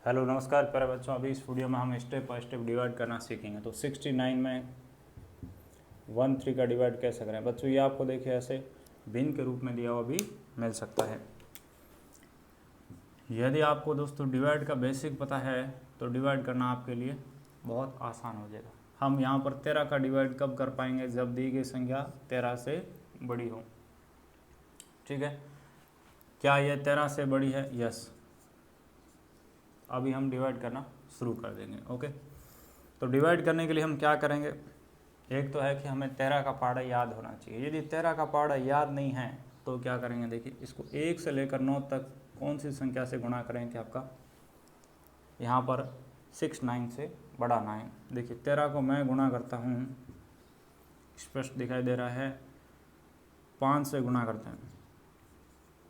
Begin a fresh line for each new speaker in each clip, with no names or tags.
Hello नमस्कार प्यारे बच्चों, अभी इस वीडियो में हम स्टेप बाय स्टेप डिवाइड करना सीखेंगे। तो 69 में 13 का डिवाइड कैसे करें बच्चों, ये आपको देखिए ऐसे भिन्न के रूप में दिया हुआ भी मिल सकता है। यदि आपको दोस्तों डिवाइड का बेसिक पता है तो डिवाइड करना आपके लिए बहुत आसान हो जाएगा। हम यहाँ पर 13 का डिवाइड कब कर पाएंगे? जब दी गई संख्या 13 से बड़ी हो। ठीक है, क्या यह 13 से बड़ी है? यस। अभी हम डिवाइड करना शुरू कर देंगे। ओके, तो डिवाइड करने के लिए हम क्या करेंगे? एक तो है कि हमें 13 का पहाड़ा याद होना चाहिए। यदि 13 का पहाड़ा याद नहीं है तो क्या करेंगे? देखिए, इसको 1 से लेकर 9 तक कौन सी संख्या से गुणा करें कि आपका यहाँ पर 69 से बड़ा 9। देखिए 13 को मैं गुणा करता हूँ, स्पष्ट दिखाई दे रहा है, 5 से गुणा करते हैं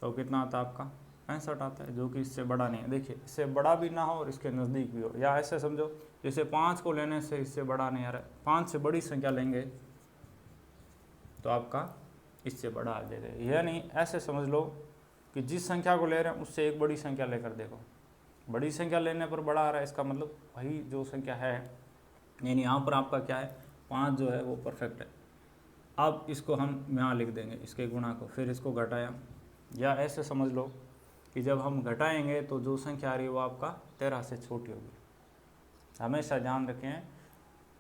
तो कितना आता है आपका? 65 आता है, जो कि इससे बड़ा नहीं है। देखिए, इससे बड़ा भी ना हो और इसके नज़दीक भी हो, या ऐसे समझो जैसे 5 को लेने से इससे बड़ा नहीं आ रहा है, 5 से बड़ी संख्या लेंगे तो आपका इससे बड़ा आ जाएगा। यह नहीं, ऐसे समझ लो कि जिस संख्या को ले रहे हैं उससे एक बड़ी संख्या लेकर देखो, बड़ी संख्या लेने पर बड़ा आ रहा है, इसका मतलब वही जो संख्या है, यानी यहाँ पर आपका क्या है, 5 जो है वो परफेक्ट है। अब इसको हम यहाँ लिख देंगे, इसके गुणा को, फिर इसको घटाया, या ऐसे समझ लो कि जब हम घटाएंगे तो जो संख्या आ रही है वो आपका 13 से छोटी होगी। हमेशा ध्यान रखें,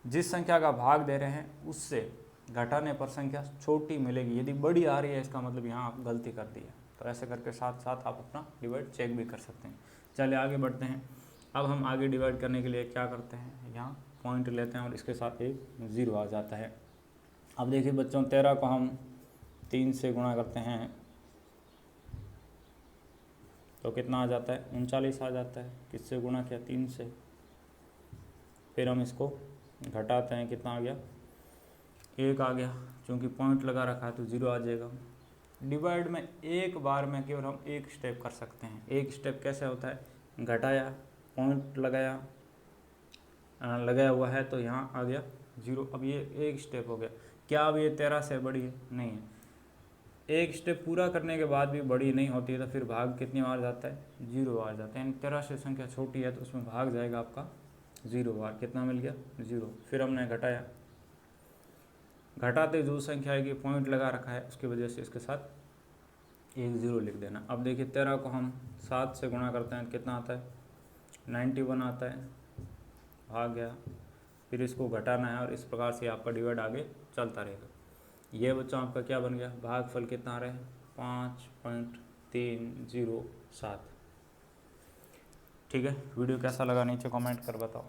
जिस संख्या का भाग दे रहे हैं उससे घटाने पर संख्या छोटी मिलेगी। यदि बड़ी आ रही है इसका मतलब यहाँ आप गलती कर दी है। तो ऐसे करके साथ साथ आप अपना डिवाइड चेक भी कर सकते हैं। चलिए आगे बढ़ते हैं। अब हम आगे डिवाइड करने के लिए क्या करते हैं, यहाँ पॉइंट लेते हैं और इसके साथ एक 0 आ जाता है। अब देखिए बच्चों, 13 को हम 3 से गुणा करते हैं तो कितना आ जाता है? 39 आ जाता है। किससे गुणा किया? 3 से। फिर हम इसको घटाते हैं, कितना आ गया? 1 आ गया। चूँकि पॉइंट लगा रखा है तो 0 आ जाएगा। डिवाइड में एक बार में केवल हम एक स्टेप कर सकते हैं। एक स्टेप कैसे होता है? घटाया, पॉइंट लगाया हुआ है तो यहाँ आ गया 0। अब ये एक स्टेप हो गया। क्या अब ये 13 से बड़ी है? नहीं है। एक स्टेप पूरा करने के बाद भी बड़ी नहीं होती है तो फिर भाग कितनी बार जाता है? 0 बार जाता है। यानी 13 से संख्या छोटी है तो उसमें भाग जाएगा आपका 0 बार। कितना मिल गया? 0। फिर हमने घटाया, घटाते जो संख्या है कि पॉइंट लगा रखा है उसकी वजह से इसके साथ एक 0 लिख देना। अब देखिए 13 को हम 7 से गुणा करते हैं, कितना आता है? 91 आता है, भाग गया। फिर इसको घटाना है और इस प्रकार से आपका डिवाइड आगे चलता रहेगा। ये बच्चों आपका क्या बन गया? भागफल कितना आ रहा है? 5.307। ठीक है, वीडियो कैसा लगा नीचे कमेंट कर बताओ।